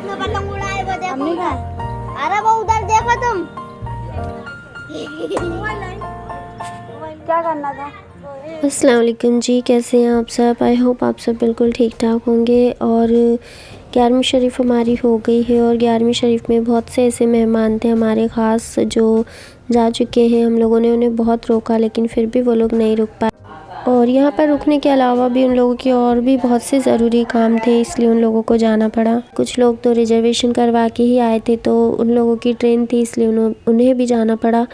जिसने पतंग उड़ाए वो देखो उधर। अरे वो उधर देखो तुम। क्या करना था? अस्सलाम वालेकुम जी, कैसे हैं आप सब? आई होप आप सब बिल्कुल ठीक ठाक होंगे। और 11वीं शरीफ हमारी हो गई है और 11वीं शरीफ में बहुत से ऐसे मेहमान थे हमारे ख़ास जो जा चुके हैं। हम लोगों ने उन्हें बहुत रोका लेकिन फिर भी वो लोग नहीं रुक पाए। और यहाँ पर रुकने के अलावा भी उन लोगों के और भी बहुत से ज़रूरी काम थे, इसलिए उन लोगों को जाना पड़ा। कुछ लोग तो रिजर्वेशन करवा के ही आए थे, तो उन लोगों की ट्रेन थी, इसलिए उन्हें भी जाना पड़ा।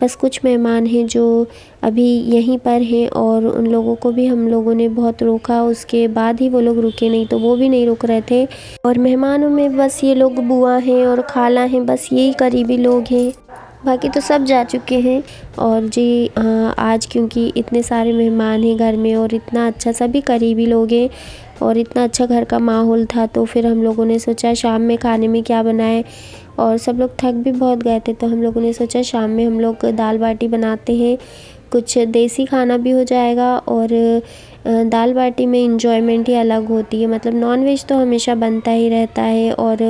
बस कुछ मेहमान हैं जो अभी यहीं पर हैं और उन लोगों को भी हम लोगों ने बहुत रोका, उसके बाद ही वो लोग रुके, नहीं तो वो भी नहीं रुक रहे थे। और मेहमानों में बस ये लोग बुआ हैं और खाला हैं, बस यही करीबी लोग हैं, बाकी तो सब जा चुके हैं। और जी आज क्योंकि इतने सारे मेहमान हैं घर में और इतना अच्छा सभी करीबी लोग हैं और इतना अच्छा घर का माहौल था, तो फिर हम लोगों ने सोचा शाम में खाने में क्या बनाएं। और सब लोग थक भी बहुत गए थे, तो हम लोगों ने सोचा शाम में हम लोग दाल बाटी बनाते हैं, कुछ देसी खाना भी हो जाएगा। और दाल बाटी में इंजॉयमेंट ही अलग होती है, मतलब नॉन वेज तो हमेशा बनता ही रहता है और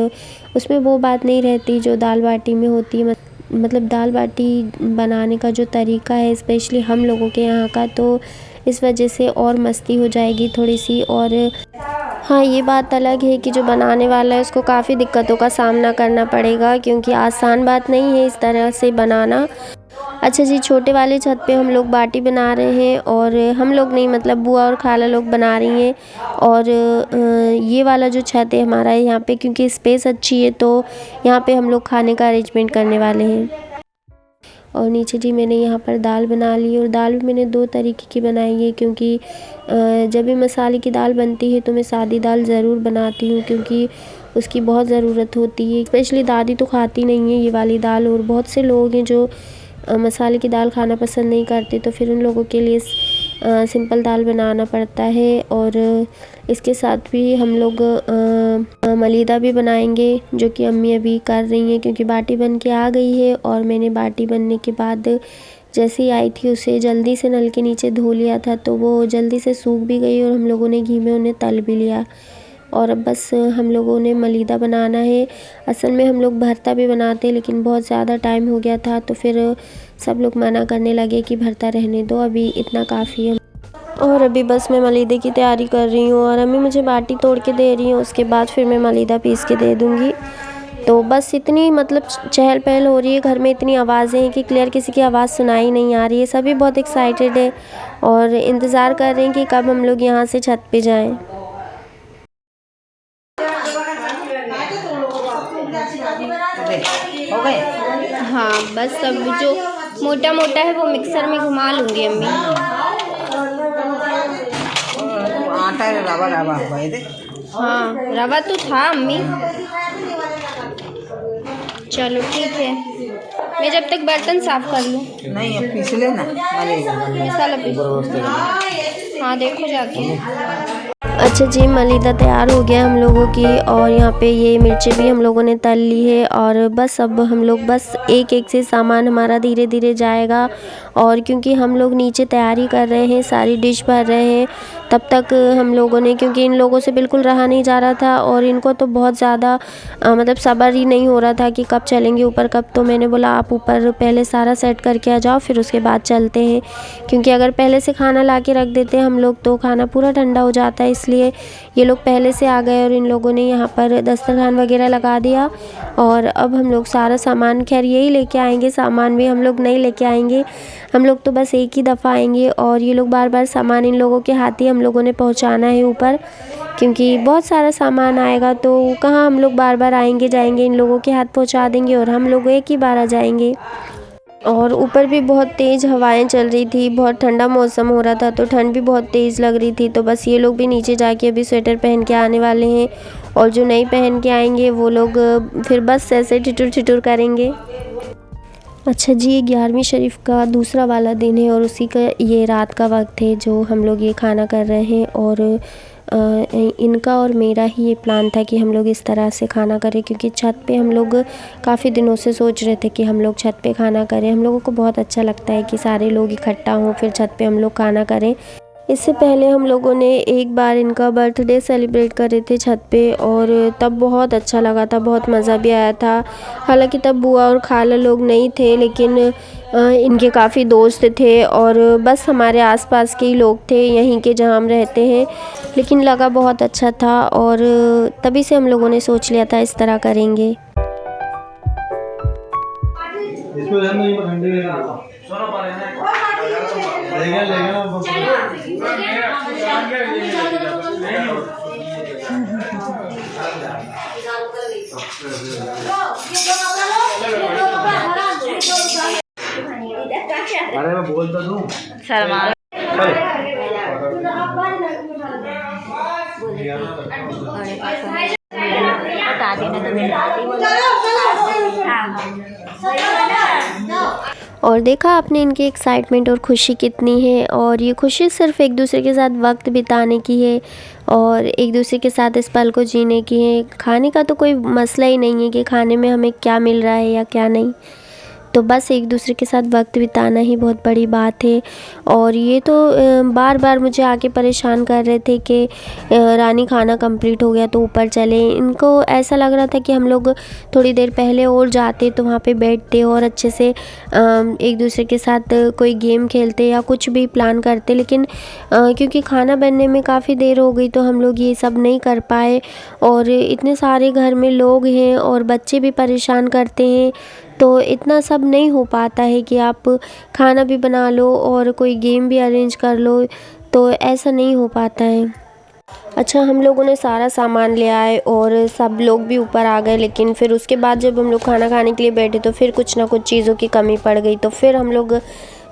उसमें वो बात नहीं रहती जो दाल बाटी में होती है। मतलब दाल बाटी बनाने का जो तरीका है स्पेशली हम लोगों के यहाँ का, तो इस वजह से और मस्ती हो जाएगी थोड़ी सी। और हाँ, ये बात अलग है कि जो बनाने वाला है उसको काफ़ी दिक्कतों का सामना करना पड़ेगा, क्योंकि आसान बात नहीं है इस तरह से बनाना। अच्छा जी, छोटे वाले छत पे हम लोग बाटी बना रहे हैं, और हम लोग नहीं मतलब बुआ और खाला लोग बना रही हैं। और ये वाला जो छत है हमारा यहाँ पे, क्योंकि स्पेस अच्छी है, तो यहाँ पे हम लोग खाने का अरेंजमेंट करने वाले हैं। और नीचे जी मैंने यहाँ पर दाल बना ली, और दाल भी मैंने 2 तरीके की बनाई है, क्योंकि जब भी मसाले की दाल बनती है तो मैं सादी दाल ज़रूर बनाती हूँ, क्योंकि उसकी बहुत ज़रूरत होती है। स्पेशली दादी तो खाती नहीं है ये वाली दाल, और बहुत से लोग हैं जो मसाले की दाल खाना पसंद नहीं करते, तो फिर उन लोगों के लिए सिंपल दाल बनाना पड़ता है। और इसके साथ भी हम लोग मलीदा भी बनाएंगे, जो कि अम्मी अभी कर रही हैं, क्योंकि बाटी बन के आ गई है। और मैंने बाटी बनने के बाद जैसे ही आई थी उसे जल्दी से नल के नीचे धो लिया था, तो वो जल्दी से सूख भी गई और हम लोगों ने घी में उन्हें तल भी लिया। और अब बस हम लोगों ने मलीदा बनाना है। असल में हम लोग भरता भी बनाते, लेकिन बहुत ज़्यादा टाइम हो गया था, तो फिर सब लोग मना करने लगे कि भरता रहने दो, अभी इतना काफ़ी है। और अभी बस मैं मलीदे की तैयारी कर रही हूँ, और अम्मी मुझे बाटी तोड़ के दे रही हैं, उसके बाद फिर मैं मलीदा पीस के दे दूँगी। तो बस इतनी मतलब चहल पहल हो रही है घर में, इतनी आवाज़ें हैं कि क्लियर किसी की आवाज़ सुनाई नहीं आ रही है। सभी बहुत एक्साइटेड है और इंतज़ार कर रहे हैं कि कब हम लोग यहाँ से छत पे जाएं। हो गए? हाँ, बस सब जो मोटा मोटा है वो मिक्सर में घुमा लूँगी अम्मी। आटा रवा रवा हुआ है। हाँ, रवा तो था अम्मी। चलो ठीक है, मैं जब तक बर्तन साफ कर लूँ। नहीं अब पीस लेना मसाला पीस। हाँ देखो जाके। अच्छा जी, मलीदा तैयार हो गया हम लोगों की, और यहाँ पे ये मिर्चें भी हम लोगों ने तल ली है। और बस अब हम लोग बस एक एक से सामान हमारा धीरे धीरे जाएगा, और क्योंकि हम लोग नीचे तैयारी कर रहे हैं, सारी डिश भर रहे हैं, तब तक हम लोगों ने, क्योंकि इन लोगों से बिल्कुल रहा नहीं जा रहा था और इनको तो बहुत ज़्यादा मतलब सब्र ही नहीं हो रहा था कि कब चलेंगे ऊपर कब। तो मैंने बोला आप ऊपर पहले सारा सेट करके आ जाओ, फिर उसके बाद चलते हैं, क्योंकि अगर पहले से खाना ला के रख देते हैं हम लोग तो खाना पूरा ठंडा हो जाता है। इसलिए ये लोग पहले से आ गए और इन लोगों ने यहाँ पर दस्तरखान वगैरह लगा दिया। और अब हम लोग सारा सामान, खैर यही लेके आएंगे, सामान भी हम लोग नहीं लेके आएंगे, हम लोग तो बस एक ही दफ़ा आएंगे। और ये लोग बार बार सामान इन लोगों के हाथ ही हम लोगों ने पहुँचाना है ऊपर, क्योंकि बहुत सारा सामान आएगा, तो कहाँ हम लोग बार बार आएंगे जाएंगे, इन लोगों के हाथ पहुँचा देंगे और हम लोग एक ही बार आ जाएंगे। और ऊपर भी बहुत तेज़ हवाएं चल रही थी, बहुत ठंडा मौसम हो रहा था, तो ठंड भी बहुत तेज़ लग रही थी। तो बस ये लोग भी नीचे जाके अभी स्वेटर पहन के आने वाले हैं, और जो नहीं पहन के आएंगे वो लोग फिर बस ऐसे ठिठुर ठिठुर करेंगे। अच्छा जी, ये 11वीं शरीफ का दूसरा वाला दिन है और उसी का ये रात का वक्त है जो हम लोग ये खाना कर रहे हैं। और इनका और मेरा ही ये प्लान था कि हम लोग इस तरह से खाना करें, क्योंकि छत पे हम लोग काफ़ी दिनों से सोच रहे थे कि हम लोग छत पे खाना करें। हम लोगों को बहुत अच्छा लगता है कि सारे लोग इकट्ठा हों फिर छत पे हम लोग खाना करें। इससे पहले हम लोगों ने एक बार इनका बर्थडे सेलिब्रेट करे थे छत पे, और तब बहुत अच्छा लगा था, बहुत मज़ा भी आया था। हालांकि तब बुआ और खाला लोग नहीं थे, लेकिन इनके काफ़ी दोस्त थे और बस हमारे आसपास के ही लोग थे, यहीं के जहाँ हम रहते हैं। लेकिन लगा बहुत अच्छा था और तभी से हम लोगों ने सोच लिया था इस तरह करेंगे। अरे मैं बोलता हूँ और देखा आपने इनकी एक्साइटमेंट और खुशी कितनी है, और ये खुशी सिर्फ एक दूसरे के साथ वक्त बिताने की है और एक दूसरे के साथ इस पल को जीने की है। खाने का तो कोई मसला ही नहीं है कि खाने में हमें क्या मिल रहा है या क्या नहीं, तो बस एक दूसरे के साथ वक्त बिताना ही बहुत बड़ी बात है। और ये तो बार बार मुझे आके परेशान कर रहे थे कि रानी खाना कंप्लीट हो गया तो ऊपर चले। इनको ऐसा लग रहा था कि हम लोग थोड़ी देर पहले और जाते तो वहाँ पे बैठते और अच्छे से एक दूसरे के साथ कोई गेम खेलते या कुछ भी प्लान करते, लेकिन क्योंकि खाना बनने में काफ़ी देर हो गई तो हम लोग ये सब नहीं कर पाए। और इतने सारे घर में लोग हैं और बच्चे भी परेशान करते हैं, तो इतना सब नहीं हो पाता है कि आप खाना भी बना लो और कोई गेम भी अरेंज कर लो, तो ऐसा नहीं हो पाता है। अच्छा, हम लोगों ने सारा सामान ले आए और सब लोग भी ऊपर आ गए, लेकिन फिर उसके बाद जब हम लोग खाना खाने के लिए बैठे तो फिर कुछ ना कुछ चीज़ों की कमी पड़ गई, तो फिर हम लोग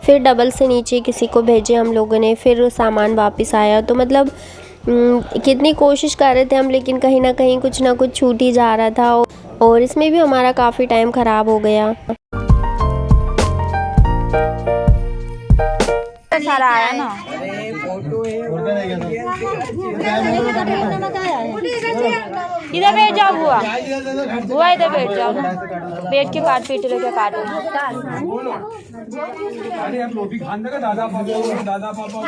फिर डबल से नीचे किसी को भेजे हम लोगों ने, फिर सामान वापस आया। तो मतलब कितनी कोशिश कर रहे थे हम, लेकिन कहीं ना कहीं कुछ ना कुछ छूट ही जा रहा था और इसमें भी हमारा काफ़ी टाइम ख़राब हो गया। सारा आया ना। इधर बैठ जाओ बुआ, बुआ इधर बैठ जाओ ना, बैठ के काट पीट लेके काटो। दादा पापा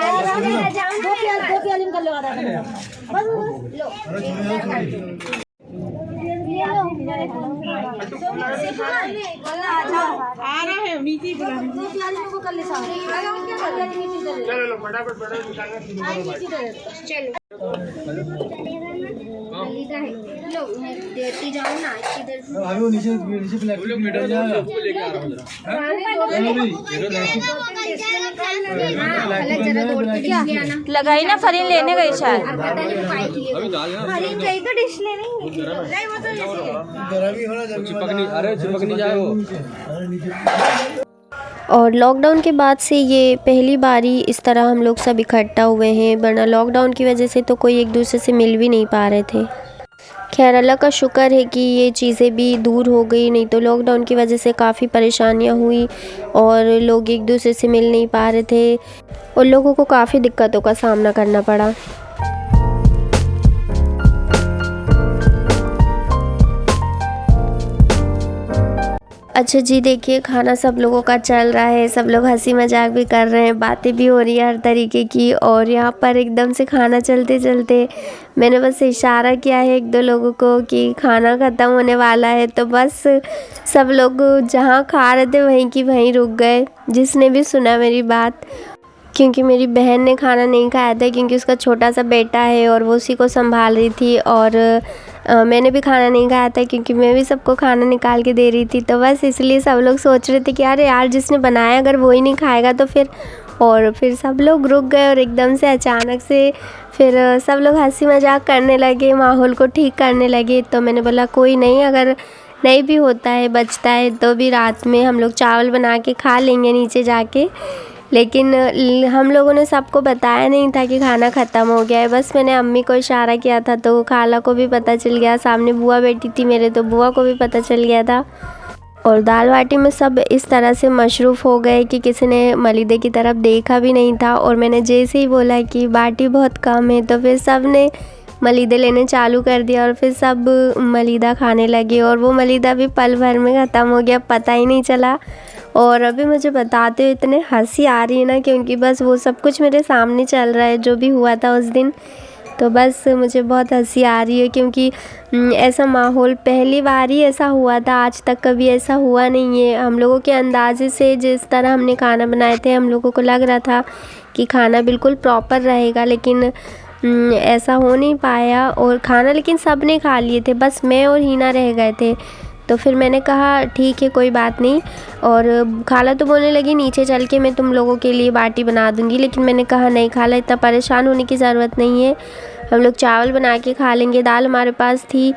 आ रहा है मीठी देती जाओ ना लगाई ना, फरीन लेने गई शायद। चिपकनी जाए वो। और लॉकडाउन के बाद से ये पहली बारी इस तरह हम लोग सब इकट्ठा हुए हैं, वरना लॉकडाउन की वजह से तो कोई एक दूसरे से मिल भी नहीं पा रहे थे। खैर अल्लाह का शुक्र है कि ये चीज़ें भी दूर हो गई, नहीं तो लॉकडाउन की वजह से काफ़ी परेशानियां हुई और लोग एक दूसरे से मिल नहीं पा रहे थे और लोगों को काफ़ी दिक्कतों का सामना करना पड़ा। अच्छा जी, देखिए खाना सब लोगों का चल रहा है, सब लोग हंसी मजाक भी कर रहे हैं, बातें भी हो रही है हर तरीके की। और यहाँ पर एकदम से खाना चलते चलते मैंने बस इशारा किया है एक दो लोगों को कि खाना ख़त्म होने वाला है, तो बस सब लोग जहाँ खा रहे थे वहीं की वहीं रुक गए, जिसने भी सुना मेरी बात। क्योंकि मेरी बहन ने खाना नहीं खाया था, क्योंकि उसका छोटा सा बेटा है और वो उसी को संभाल रही थी, और मैंने भी खाना नहीं खाया था क्योंकि मैं भी सबको खाना निकाल के दे रही थी। तो बस इसलिए सब लोग सोच रहे थे कि अरे यार, जिसने बनाया अगर वो ही नहीं खाएगा तो फिर, और फिर सब लोग रुक गए और एकदम से अचानक से फिर सब लोग हंसी मजाक करने लगे, माहौल को ठीक करने लगे। तो मैंने बोला कोई नहीं, अगर नहीं भी होता है बचता है तो भी रात में हम लोग चावल बना के खा लेंगे नीचे जाके। लेकिन हम लोगों ने सबको बताया नहीं था कि खाना ख़त्म हो गया है, बस मैंने अम्मी को इशारा किया था तो खाला को भी पता चल गया, सामने बुआ बैठी थी मेरे तो बुआ को भी पता चल गया था। और दाल बाटी में सब इस तरह से मशरूफ़ हो गए कि किसी ने मलीदे की तरफ देखा भी नहीं था। और मैंने जैसे ही बोला कि बाटी बहुत कम है तो फिर सब ने मलीदे लेने चालू कर दिया और फिर सब मलीदा खाने लगे, और वो मलीदा भी पल भर में ख़त्म हो गया, पता ही नहीं चला। और अभी मुझे बताते हुए इतने हंसी आ रही है ना, क्योंकि बस वो सब कुछ मेरे सामने चल रहा है जो भी हुआ था उस दिन। तो बस मुझे बहुत हंसी आ रही है, क्योंकि ऐसा माहौल पहली बार ही ऐसा हुआ था, आज तक कभी ऐसा हुआ नहीं है। हम लोगों के अंदाजे से जिस तरह हमने खाना बनाए थे, हम लोगों को लग रहा था कि खाना बिल्कुल प्रॉपर रहेगा, लेकिन ऐसा हो नहीं पाया। और खाना लेकिन सब ने खा लिए थे, बस मैं और हीना रह गए थे। तो फिर मैंने कहा ठीक है कोई बात नहीं, और खाला तो बोलने लगी नीचे चल के मैं तुम लोगों के लिए बाटी बना दूंगी, लेकिन मैंने कहा नहीं खाला, इतना परेशान होने की ज़रूरत नहीं है, हम लोग चावल बना के खा लेंगे। दाल हमारे पास थी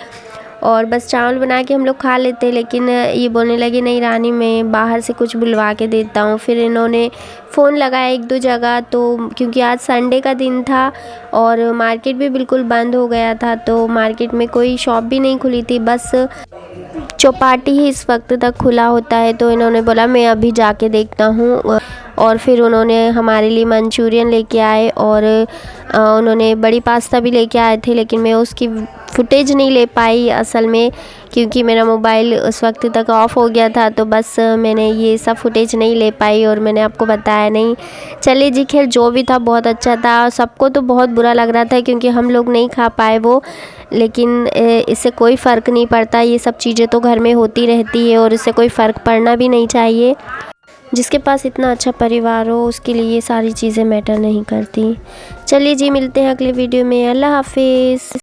और बस चावल बना के हम लोग खा लेते। लेकिन ये बोलने लगी नहीं रानी, मैं बाहर से कुछ बुलवा के देता हूँ। फिर इन्होंने फ़ोन लगाया 1-2 जगह, तो क्योंकि आज संडे का दिन था और मार्केट भी बिल्कुल बंद हो गया था, तो मार्केट में कोई शॉप भी नहीं खुली थी, बस चौपाटी ही इस वक्त तक खुला होता है। तो इन्होंने बोला मैं अभी जाके देखता हूँ, और फिर उन्होंने हमारे लिए मंचूरियन लेके आए और उन्होंने बड़ी पास्ता भी लेके आए थे, लेकिन मैं उसकी फुटेज नहीं ले पाई असल में, क्योंकि मेरा मोबाइल उस वक्त तक ऑफ़ हो गया था। तो बस मैंने ये सब फुटेज नहीं ले पाई और मैंने आपको बताया नहीं। चलिए जी, खैर जो भी था बहुत अच्छा था। सबको तो बहुत बुरा लग रहा था क्योंकि हम लोग नहीं खा पाए वो, लेकिन इससे कोई फ़र्क नहीं पड़ता। ये सब चीज़ें तो घर में होती रहती है और इससे कोई फ़र्क पड़ना भी नहीं चाहिए। जिसके पास इतना अच्छा परिवार हो उसके लिए ये सारी चीज़ें मैटर नहीं करती। चलिए जी, मिलते हैं अगले वीडियो में। अल्लाह हाफिज़।